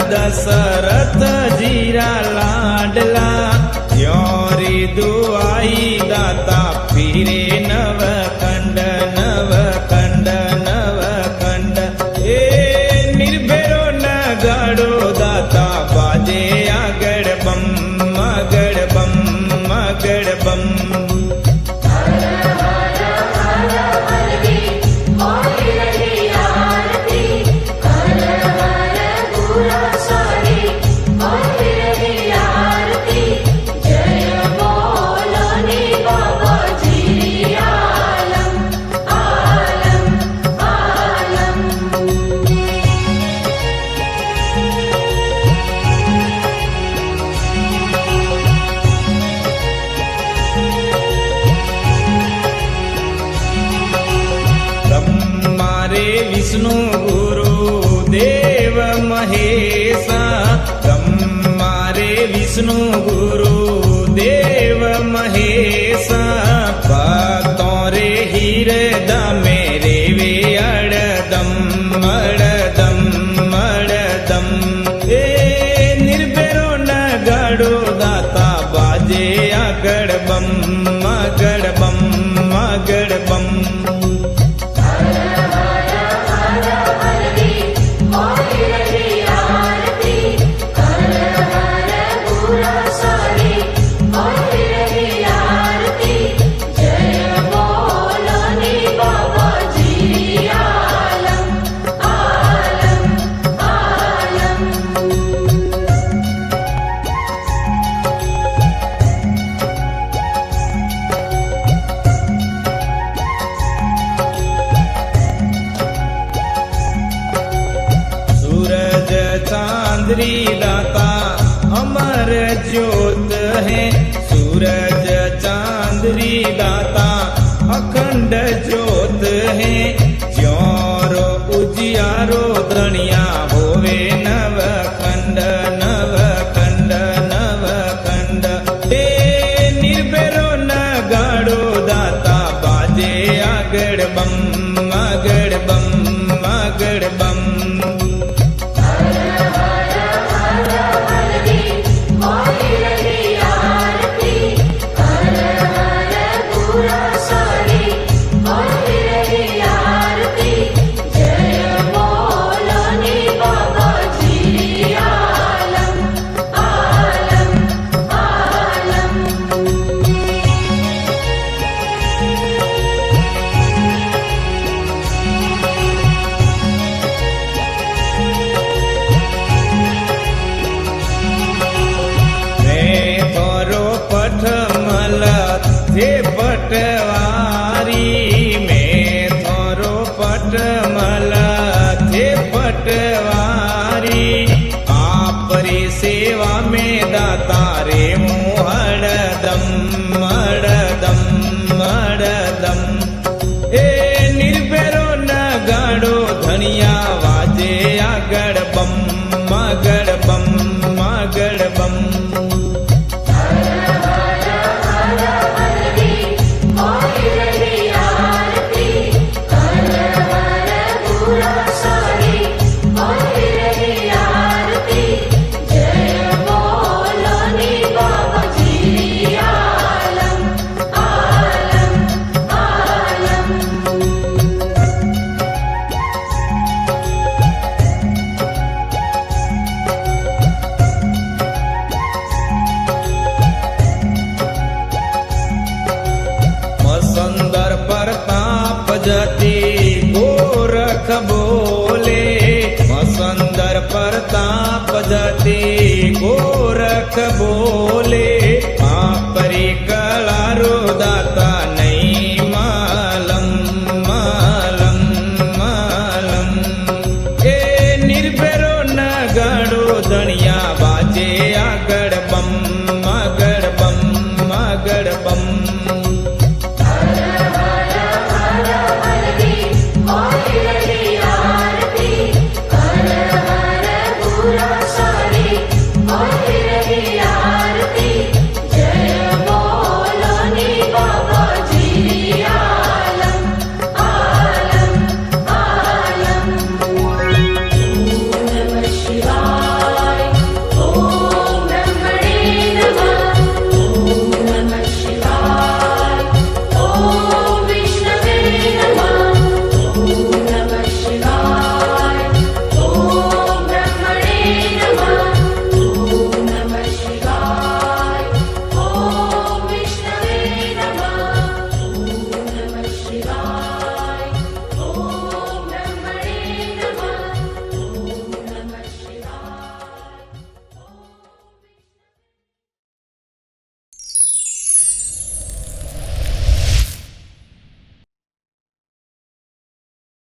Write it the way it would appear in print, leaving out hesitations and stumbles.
दशरथ जीरा लाडला योरी दुआई दाता फिरे नव खंड नव खंड नव खंड ए निर्भेरो न गाड़ो दाता बाजे आगड़ बम मगड़ बम मगड़ बम विष्णु गुरु देव महेशा ब्रह्मा रे विष्णु गुरु देव महेशा भक्तों रे हृदय मेरे वे अड़दम अड़दम अड़दम ए निर्भेरो न गाड़ो दाता बाजे अगड़ बम मगड़ बम मगड़ बम चांदरी दाता अमर ज्योत है सूरज चांदरी दाता अखंड ज्योत है ज्योरो उजियारो द्रणिया होवे नव खंड नव खंड नव खंड ए निर्भेरो न गाड़ो दाता बाजे आगड़ बम आगड़ बम आगड़ बम बोले